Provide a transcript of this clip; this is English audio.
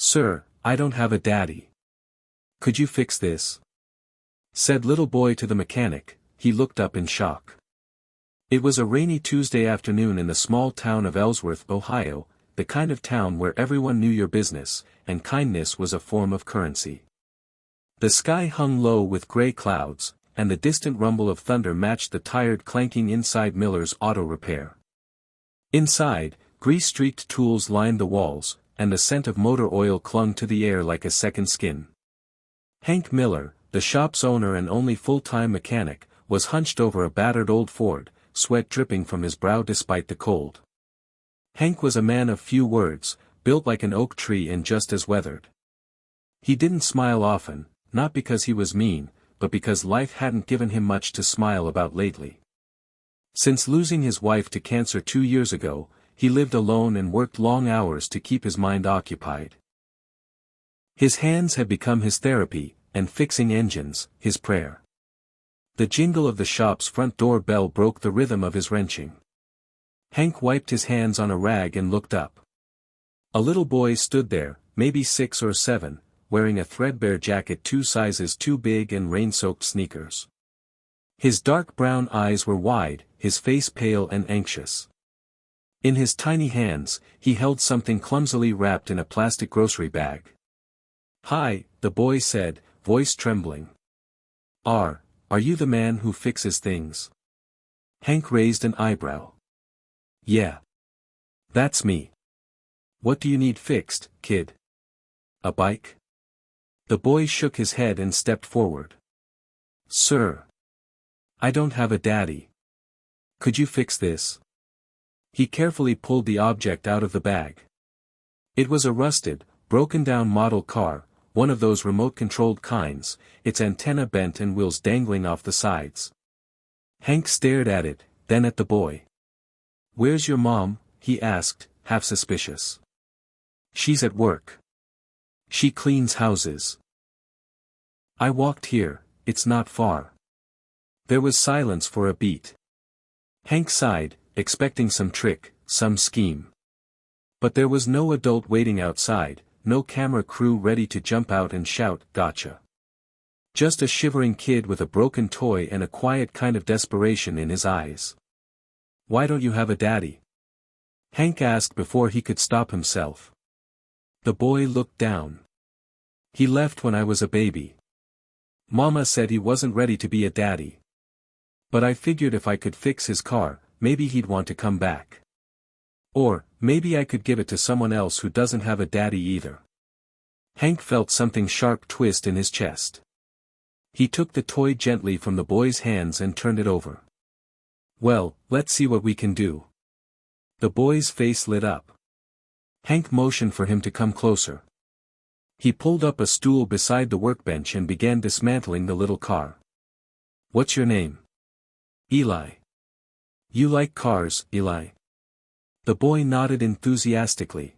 "Sir, I don't have a daddy. Could you fix this?" said little boy to the mechanic. He looked up in shock. It was a rainy Tuesday afternoon in the small town of Ellsworth, Ohio, the kind of town where everyone knew your business, and kindness was a form of currency. The sky hung low with gray clouds, and the distant rumble of thunder matched the tired clanking inside Miller's auto repair. Inside, grease-streaked tools lined the walls, and the scent of motor oil clung to the air like a second skin. Hank Miller, the shop's owner and only full-time mechanic, was hunched over a battered old Ford, sweat dripping from his brow despite the cold. Hank was a man of few words, built like an oak tree and just as weathered. He didn't smile often, not because he was mean, but because life hadn't given him much to smile about lately. Since losing his wife to cancer 2 years ago, he lived alone and worked long hours to keep his mind occupied. His hands had become his therapy, and fixing engines, his prayer. The jingle of the shop's front door bell broke the rhythm of his wrenching. Hank wiped his hands on a rag and looked up. A little boy stood there, maybe 6 or 7, wearing a threadbare jacket 2 sizes too big and rain-soaked sneakers. His dark brown eyes were wide, his face pale and anxious. In his tiny hands, he held something clumsily wrapped in a plastic grocery bag. "Hi," the boy said, voice trembling. Are you the man who fixes things?" Hank raised an eyebrow. "Yeah. That's me. What do you need fixed, kid? A bike?" The boy shook his head and stepped forward. "Sir. I don't have a daddy. Could you fix this?" He carefully pulled the object out of the bag. It was a rusted, broken-down model car, one of those remote-controlled kinds, its antenna bent and wheels dangling off the sides. Hank stared at it, then at the boy. "Where's your mom?" he asked, half suspicious. "She's at work. She cleans houses. I walked here, it's not far." There was silence for a beat. Hank sighed, expecting some trick, some scheme. But there was no adult waiting outside, no camera crew ready to jump out and shout, "Gotcha." Just a shivering kid with a broken toy and a quiet kind of desperation in his eyes. "Why don't you have a daddy?" Hank asked before he could stop himself. The boy looked down. "He left when I was a baby. Mama said he wasn't ready to be a daddy. But I figured if I could fix his car, maybe he'd want to come back. Or, maybe I could give it to someone else who doesn't have a daddy either." Hank felt something sharp twist in his chest. He took the toy gently from the boy's hands and turned it over. "Well, let's see what we can do." The boy's face lit up. Hank motioned for him to come closer. He pulled up a stool beside the workbench and began dismantling the little car. "What's your name?" "Eli." "You like cars, Eli?" The boy nodded enthusiastically.